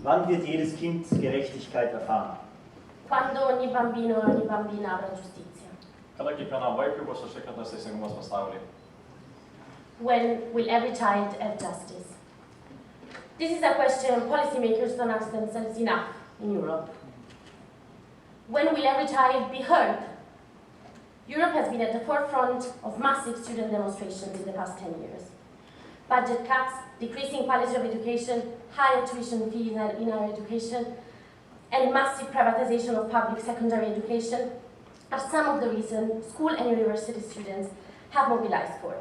Wann wird jedes Kind Gerechtigkeit erfahren? Quando ogni bambino e ogni bambina avrà giustizia? Kada kiekvienam vaikui bus užtikrintas teisingumas pasaulyje? When will every child have justice? This is a question policymakers don't ask themselves enough in Europe. When will every child be heard? Europe has been at the forefront of massive student demonstrations in the past 10 years. Budget cuts, decreasing quality of education, higher tuition fees in higher education, and massive privatization of public secondary education are some of the reasons school and university students have mobilized for.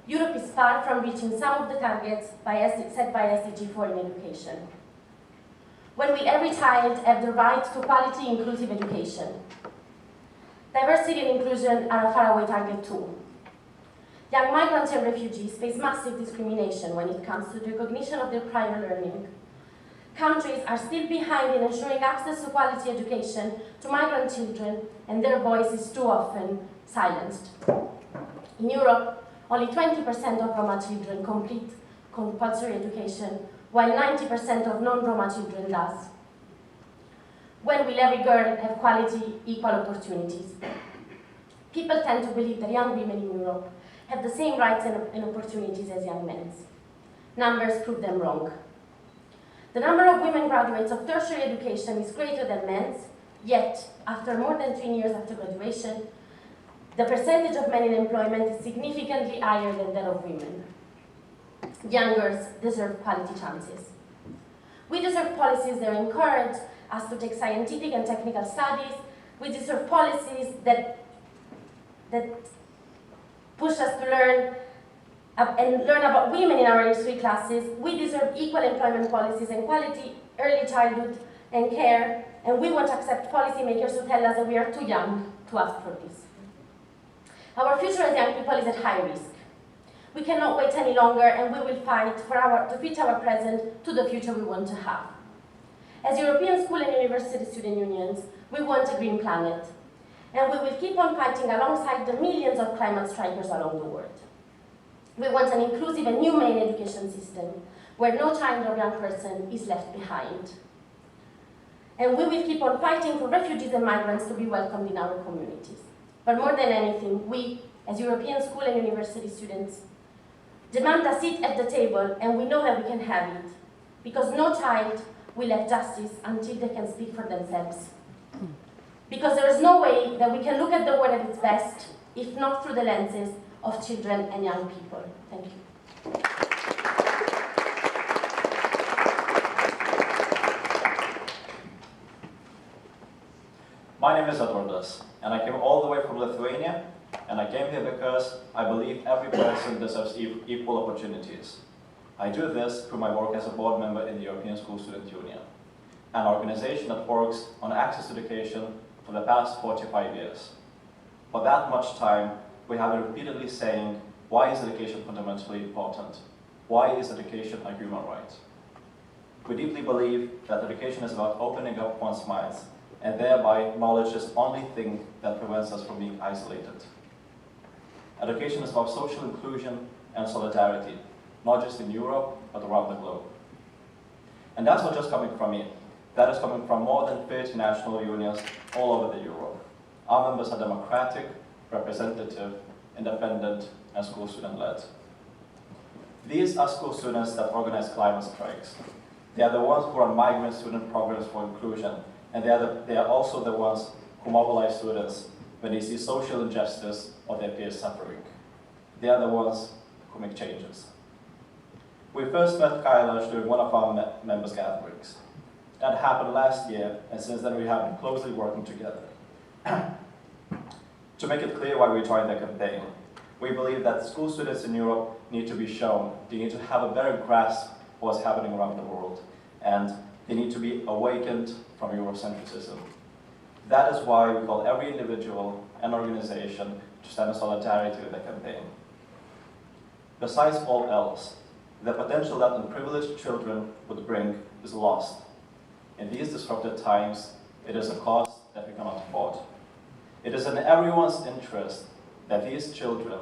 Europe is far from reaching some of the targets set by SDG 4 in education. When will every child have the right to quality inclusive education? Diversity and inclusion are a faraway target too. Young migrants and refugees face massive discrimination when it comes to the recognition of their prior learning. Countries are still behind in ensuring access to quality education to migrant children, and their voice is too often silenced. In Europe, only 20% of Roma children complete compulsory education, while 90% of non-Roma children does. When will every girl have quality, equal opportunities? People tend to believe that young women in Europe have the same rights and opportunities as young men. Numbers prove them wrong. The number of women graduates of tertiary education is greater than men's, yet, after more than 3 years after graduation, the percentage of men in employment is significantly higher than that of women. Young girls deserve quality chances. We deserve policies that encourage us to take scientific and technical studies. We deserve policies that push us to learn about women in our history classes. We deserve equal employment policies and quality early childhood and care, and we won't accept policymakers who tell us that we are too young to ask for this. Our future as young people is at high risk. We cannot wait any longer, and we will fight to fit our present to the future we want to have. As European school and university student unions, we want a green planet, and we will keep on fighting alongside the millions of climate strikers around the world. We want an inclusive and humane education system where no child or young person is left behind. And we will keep on fighting for refugees and migrants to be welcomed in our communities. But more than anything, we, as European school and university students, demand a seat at the table, and we know that we can have it, because no child will have justice until they can speak for themselves. Because there is no way that we can look at the world at its best if not through the lenses of children and young people. Thank you. My name is Edvardas, and I came all the way from Lithuania, and I came here because I believe every person deserves equal opportunities. I do this through my work as a board member in the European School Student Union, an organization that works on access to education for the past 45 years. For that much time, we have been repeatedly saying, why is education fundamentally important? Why is education a human right? We deeply believe that education is about opening up one's minds, and thereby knowledge is the only thing that prevents us from being isolated. Education is about social inclusion and solidarity, not just in Europe, but around the globe. And that's not just coming from me. That is coming from more than 30 national unions all over the Europe. Our members are democratic, representative, independent, and school student-led. These are school students that organize climate strikes. They are the ones who run migrant student programs for inclusion, and they are also the ones who mobilize students when they see social injustice or their peers suffering. They are the ones who make changes. We first met Kailash during one of our members' gatherings. That happened last year, and since then we have been closely working together. To make it clear why we joined the campaign, we believe that school students in Europe need to be shown, they need to have a better grasp of what's happening around the world, and they need to be awakened from Eurocentrism. That is why we call every individual and organization to stand in solidarity with the campaign. Besides all else, the potential that unprivileged children would bring is lost. In these disrupted times, it is a cost that we cannot afford. It is in everyone's interest that these children,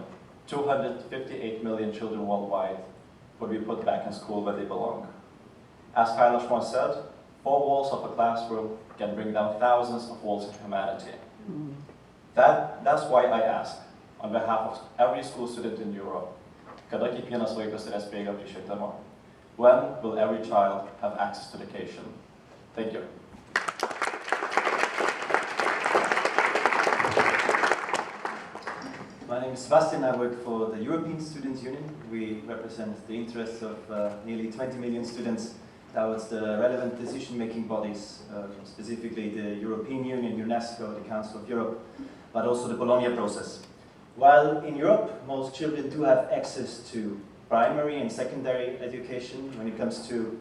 258 million children worldwide, would be put back in school where they belong. As Kailash once said, 4 walls of a classroom can bring down thousands of walls of humanity. That's why I ask, on behalf of every school student in Europe, kada kiekvienas vaikas turės prieigą prie švietimo? When will every child have access to education? Thank you. My name is Sebastian. I work for the European Students' Union. We represent the interests of nearly 20 million students towards the relevant decision-making bodies, specifically the European Union, UNESCO, the Council of Europe, but also the Bologna process. While in Europe, most children do have access to primary and secondary education, when it comes to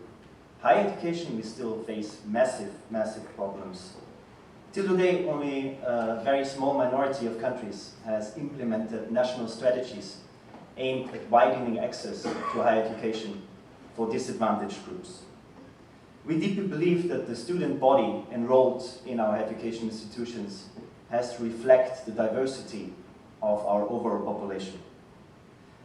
higher education, we still face massive, massive problems. Till today, only a very small minority of countries has implemented national strategies aimed at widening access to higher education for disadvantaged groups. We deeply believe that the student body enrolled in our education institutions has to reflect the diversity of our overall population.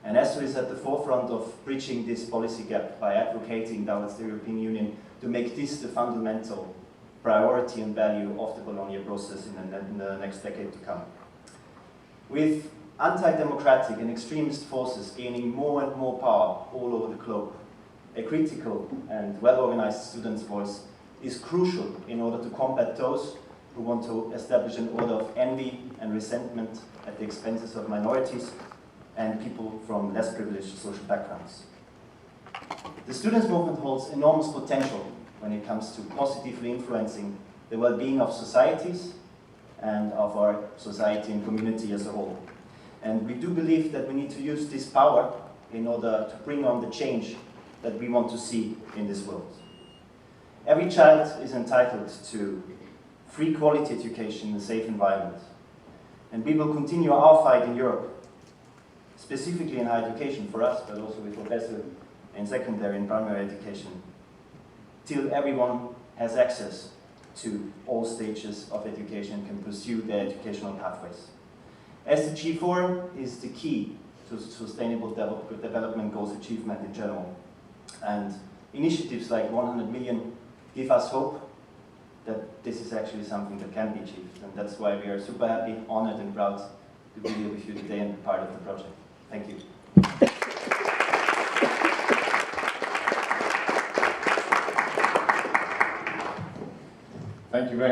And OBESSU is at the forefront of bridging this policy gap by advocating towards the European Union to make this the fundamental priority and value of the Bologna process in the next decade to come. With anti-democratic and extremist forces gaining more and more power all over the globe, a critical and well-organized students' voice is crucial in order to combat those who want to establish an order of envy and resentment at the expenses of minorities and people from less privileged social backgrounds. The students' movement holds enormous potential when it comes to positively influencing the well-being of societies and of our society and community as a whole. And we do believe that we need to use this power in order to bring on the change that we want to see in this world. Every child is entitled to free quality education in a safe environment. And we will continue our fight in Europe, specifically in higher education for us, but also with OBESSU in secondary and primary education, till everyone has access to all stages of education and can pursue their educational pathways. SDG 4 is the key to sustainable development goals achievement in general. And initiatives like 100 million give us hope that this is actually something that can be achieved. And that's why we are super happy, honored and proud to be here with you today and be part of the project. Thank you. Thank you very much.